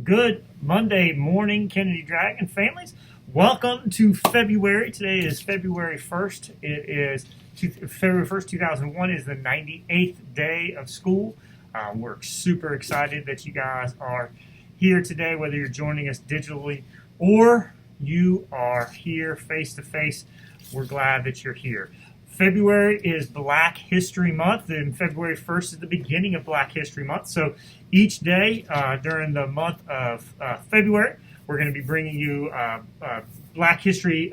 Good Monday morning, Kennedy Dragon families. Welcome to February. Today is February 1st. It is February 1st, 2001 is the 98th day of school. We're super excited that you guys are here today, whether you're joining us digitally or you are here face to face. We're glad that you're here. February is Black History Month, and February 1st is the beginning of Black History Month. So each day during the month of February, we're going to be bringing you a Black History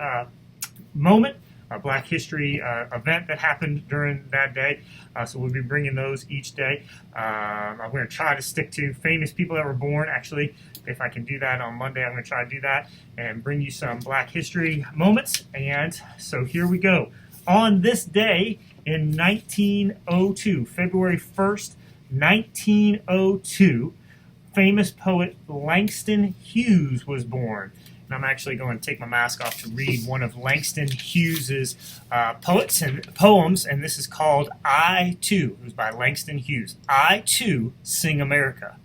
moment, a Black History event that happened during that day. So we'll be bringing those each day. I'm going to try to stick to famous people that were born. Actually, if I can do that on Monday, I'm going to try to do that and bring you some Black History moments. And so here we go. On this day in 1902, February 1st, 1902, famous poet Langston Hughes was born. And I'm actually going to take my mask off to read one of Langston Hughes's poems, and this is called I Too. It was by Langston Hughes. I Too Sing America.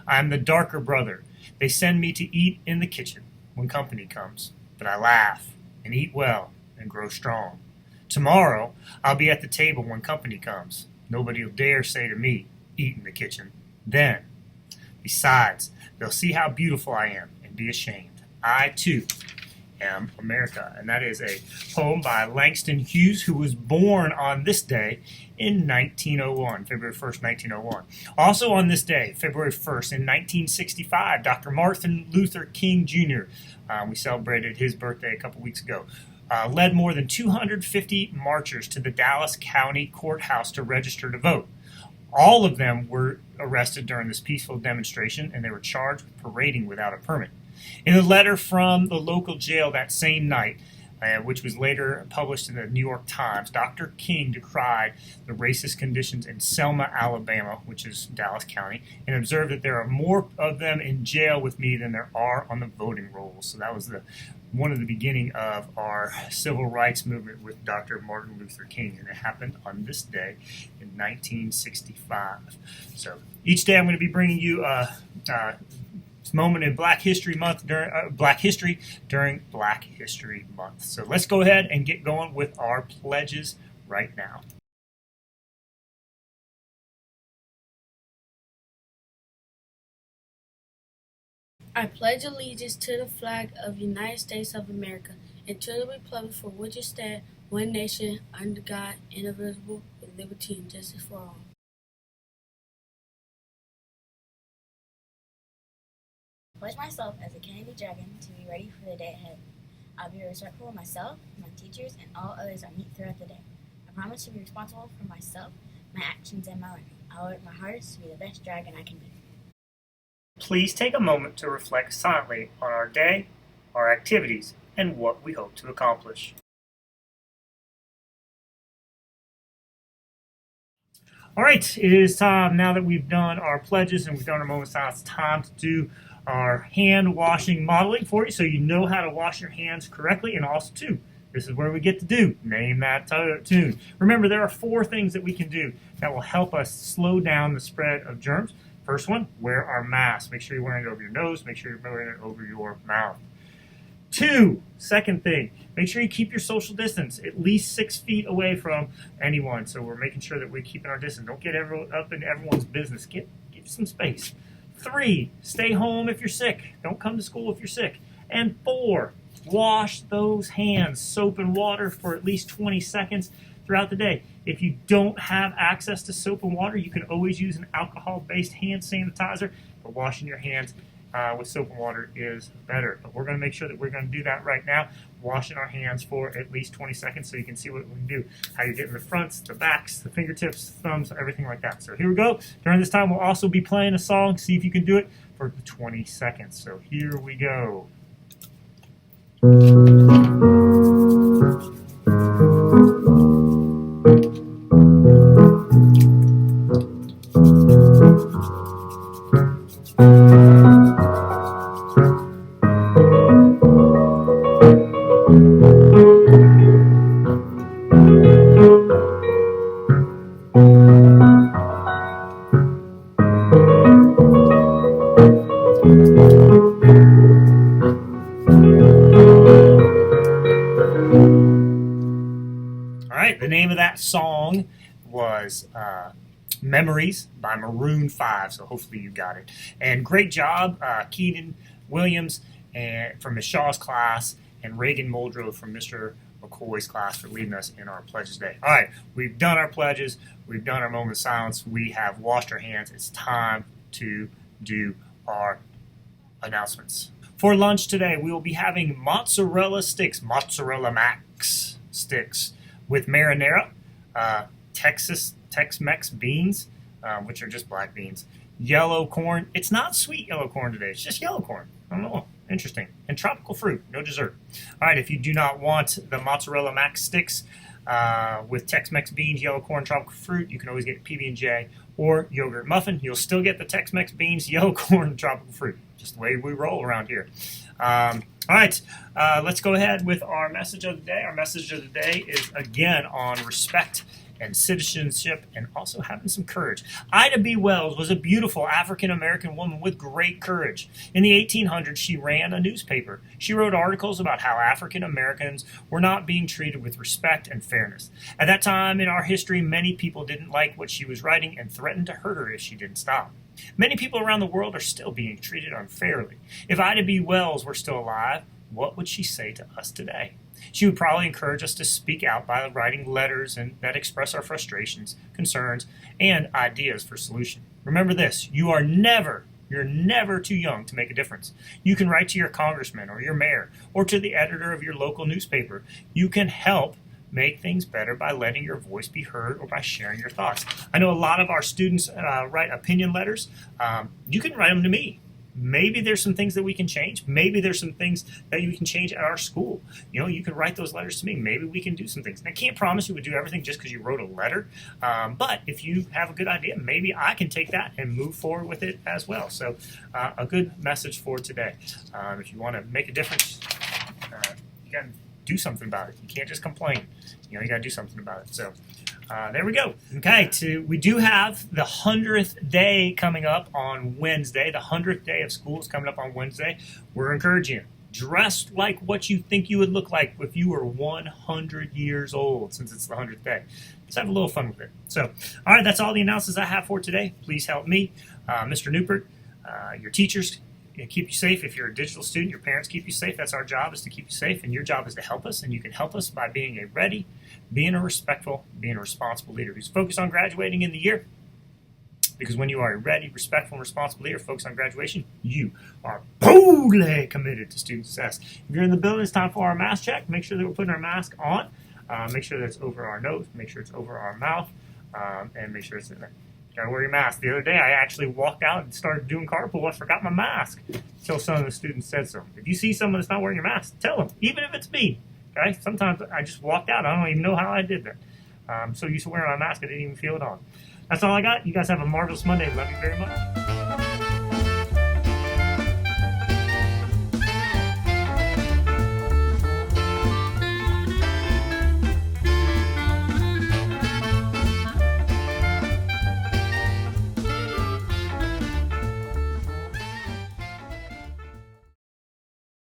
I'm the darker brother. They send me to eat in the kitchen when company comes, but I laugh and eat well and grow strong. Tomorrow, I'll be at the table when company comes. Nobody'll dare say to me, eat in the kitchen. Then, besides, they'll see how beautiful I am and be ashamed. I, too, am America. And that is a poem by Langston Hughes, who was born on this day in 1901, February 1st, 1901. Also on this day, February 1st, in 1965, Dr. Martin Luther King Jr., we celebrated his birthday a couple weeks ago, led more than 250 marchers to the Dallas County Courthouse to register to vote. All of them were arrested during this peaceful demonstration, and they were charged with parading without a permit. In a letter from the local jail that same night, which was later published in the New York Times, Dr. King decried the racist conditions in Selma, Alabama, which is Dallas County, and observed that there are more of them in jail with me than there are on the voting rolls. So that was one of the beginning of our civil rights movement with Dr. Martin Luther King, and it happened on this day in 1965. So each day I'm going to be bringing you moment in Black History Month during Black History Month. So let's go ahead and get going with our pledges right now. I pledge allegiance to the flag of the United States of America and to the republic for which it stands, one nation, under God, indivisible, with liberty and justice for all. I pledge myself as a Kennedy Dragon to be ready for the day ahead. I'll be respectful of myself, my teachers, and all others I meet throughout the day. I promise to be responsible for myself, my actions, and my learning. I'll work my hardest to be the best dragon I can be. Please take a moment to reflect silently on our day, our activities, and what we hope to accomplish. All right, it is time now that we've done our pledges and we've done our moments now. It's time to do our hand washing modeling for you so you know how to wash your hands correctly. And also, too, this is where we get to do Name That Tune. Remember, there are 4 things that we can do that will help us slow down the spread of germs. First one, wear our mask. Make sure you're wearing it over your nose. Make sure you're wearing it over your mouth. 2, second thing, make sure you keep your social distance at least 6 feet away from anyone. So we're making sure that we're keeping our distance. Don't get up in everyone's business. Give some space. 3, stay home if you're sick. Don't come to school if you're sick. And 4, wash those hands, soap and water, for at least 20 seconds throughout the day. If you don't have access to soap and water, you can always use an alcohol-based hand sanitizer, but washing your hands with soap and water is better. But we're going to make sure that we're going to do that right now. washing our hands for at least 20 seconds so you can see what we can do, how you're getting the fronts, the backs, the fingertips, thumbs, everything like that. So here we go. During this time, we'll also be playing a song. See if you can do it for 20 seconds. So here we go. The name of that song was Memories by Maroon 5, so hopefully you got it. And great job, Keaton Williams and from Ms. Shaw's class, and Reagan Muldrow from Mr. McCoy's class for leading us in our pledges today. All right, we've done our pledges, we've done our moment of silence, we have washed our hands. It's time to do our announcements. For lunch today, we will be having mozzarella sticks, mozzarella max sticks, with marinara, Tex-Mex beans, which are just black beans, yellow corn. It's not sweet yellow corn today. It's just yellow corn. I don't know. Interesting. And tropical fruit. No dessert. All right, if you do not want the mozzarella max sticks with Tex-Mex beans, yellow corn, tropical fruit, you can always get PB&J or yogurt muffin. You'll still get the Tex-Mex beans, yellow corn, tropical fruit. Just the way we roll around here. All right, let's go ahead with our message of the day. Our message of the day is, again, on respect and citizenship and also having some courage. Ida B. Wells was a beautiful African-American woman with great courage. In the 1800s, she ran a newspaper. She wrote articles about how African-Americans were not being treated with respect and fairness. At that time in our history, many people didn't like what she was writing and threatened to hurt her if she didn't stop. Many people around the world are still being treated unfairly. If Ida B. Wells were still alive, what would she say to us today? She would probably encourage us to speak out by writing letters that express our frustrations, concerns, and ideas for solution. Remember this, you're never too young to make a difference. You can write to your congressman or your mayor or to the editor of your local newspaper. You can help make things better by letting your voice be heard or by sharing your thoughts. I know a lot of our students write opinion letters. You can write them to me. Maybe there's some things that we can change. Maybe there's some things that you can change at our school. You can write those letters to me. Maybe we can do some things. And I can't promise you would do everything just because you wrote a letter. But if you have a good idea, maybe I can take that and move forward with it as well. So a good message for today. If you want to make a difference, you got to do something about it. You can't just complain. You got to do something about it. So there we go. Okay, we do have the 100th day coming up on Wednesday. The 100th day of school is coming up on Wednesday. We're encouraging you. Dress like what you think you would look like if you were 100 years old, since it's the 100th day. Let's have a little fun with it. So, all right, that's all the announcements I have for today. Please help me, Mr. Newport, your teachers, keep you safe. If you're a digital student, your parents keep you safe. That's our job, is to keep you safe, and your job is to help us, and you can help us by being a ready, being a respectful, being a responsible leader who's focused on graduating in the year. Because when you are a ready, respectful, and responsible leader focused on graduation, you are boldly committed to student success. If you're in the building, it's time for our mask check. Make sure that we're putting our mask on. Make sure that it's over our nose. Make sure it's over our mouth. And make sure it's in there. You gotta wear your mask. The other day, I actually walked out and started doing carpool. I forgot my mask until some of the students said so. If you see someone that's not wearing your mask, tell them, even if it's me. Okay? Sometimes I just walked out. I don't even know how I did that. I'm so used to wearing my mask, I didn't even feel it on. That's all I got. You guys have a marvelous Monday. Love you very much.